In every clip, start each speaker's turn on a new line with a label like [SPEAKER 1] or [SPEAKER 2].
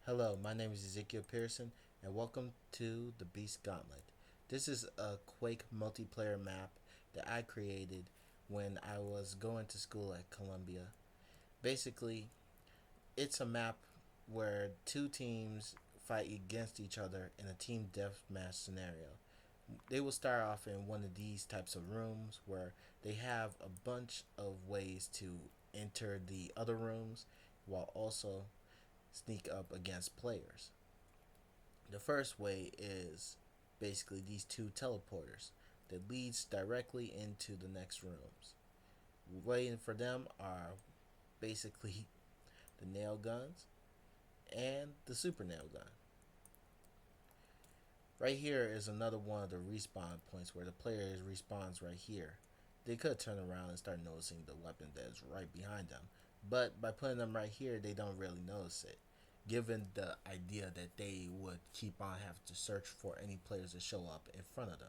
[SPEAKER 1] Hello, my name is Ezekiel Pearson, and welcome to the Beast Gauntlet. This is a Quake multiplayer map that I created when I was going to school at Columbia. Basically, it's a map where two teams fight against each other in a team deathmatch scenario. They will start off in one of these types of rooms where they have a bunch of ways to enter the other rooms while also sneak up against players. The first way is basically these two teleporters that leads directly into the next rooms. Waiting for them are basically the nail guns and the super nail gun. Right here is another one of the respawn points where the player respawns right here. They could turn around and start noticing the weapon that is right behind them, but by putting them right here, they don't really notice it. Given the idea that they would keep on having to search for any players that show up in front of them.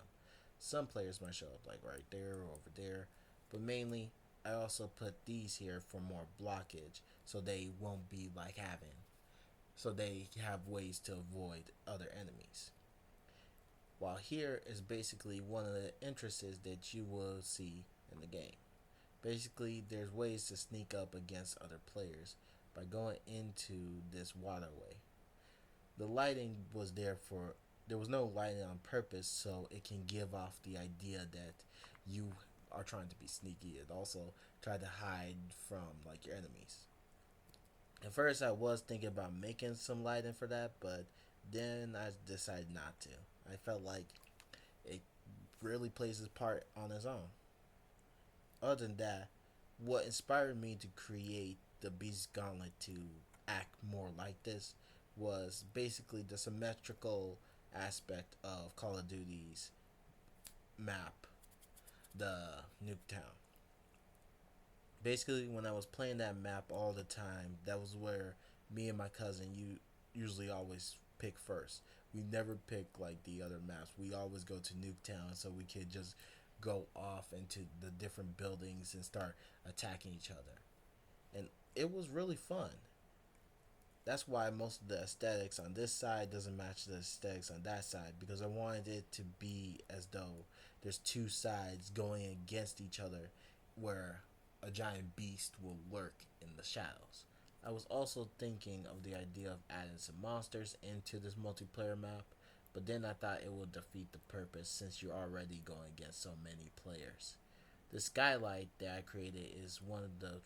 [SPEAKER 1] Some players might show up like right there or over there, but mainly I also put these here for more blockage so they won't be like having so they have ways to avoid other enemies. While here is basically one of the entrances that you will see in the game. Basically, there's ways to sneak up against other players by going into this waterway. The lighting was there was no lighting on purpose, so it can give off the idea that you are trying to be sneaky and also try to hide from like your enemies. At first, I was thinking about making some lighting for that, but then I decided not to. I felt like it really plays its part on its own. Other than that, what inspired me to create the Beast Gauntlet to act more like this was basically the symmetrical aspect of Call of Duty's map, the Nuketown. Basically, when I was playing that map all the time, that was where me and my cousin usually always pick first. We never pick like the other maps. We always go to Nuketown so we could just go off into the different buildings and start attacking each other. And it was really fun. That's why most of the aesthetics on this side doesn't match the aesthetics on that side, because I wanted it to be as though there's two sides going against each other where a giant beast will lurk in the shadows. I was also thinking of the idea of adding some monsters into this multiplayer map, but then I thought it would defeat the purpose since you're already going against so many players. The skylight that I created is one of the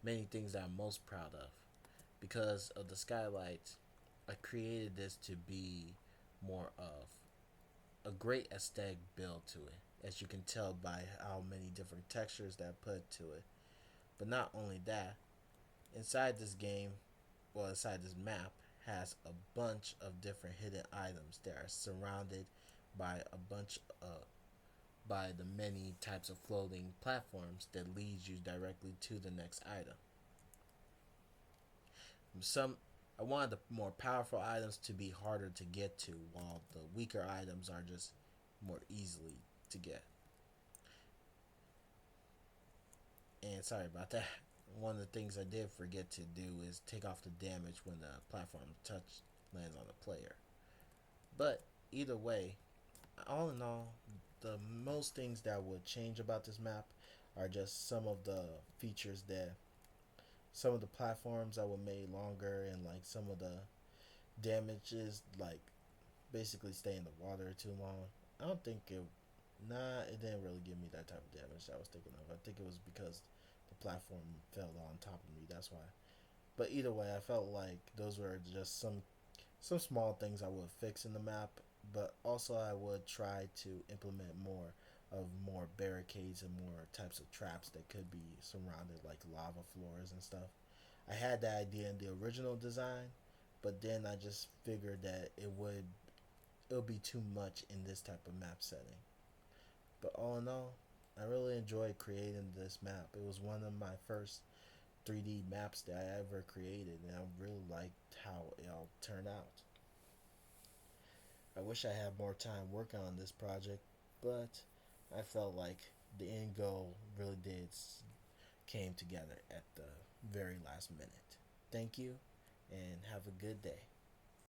[SPEAKER 1] many things that I'm most proud of. Because of the skylight, I created this to be more of a great aesthetic build to it, as you can tell by how many different textures that I put to it. But not only that, inside this game, well, inside this map, has a bunch of different hidden items that are surrounded by a bunch of by the many types of floating platforms that leads you directly to the next item. Some I wanted the more powerful items to be harder to get to, while the weaker items are just more easily to get. And sorry about that. One of the things I did forget to do is take off the damage when the platform touch lands on the player. But either way, all in all, the most things that would change about this map are just some of the features that some of the platforms that were made longer, and like some of the damages like basically stay in the water too long. I don't think it it didn't really give me that type of damage that I was thinking of. I think it was because the platform fell on top of me. That's why. But either way, I felt like those were just some small things I would fix in the map, but also I would try to implement more barricades and more types of traps that could be surrounded like lava floors and stuff. I had that idea in the original design, but then I just figured that it would be too much in this type of map setting. But all in all, I really enjoyed creating this map. It was one of my first 3D maps that I ever created, and I really liked how it all turned out. I wish I had more time working on this project, but I felt like the end goal really did came together at the very last minute. Thank you, and have a good day.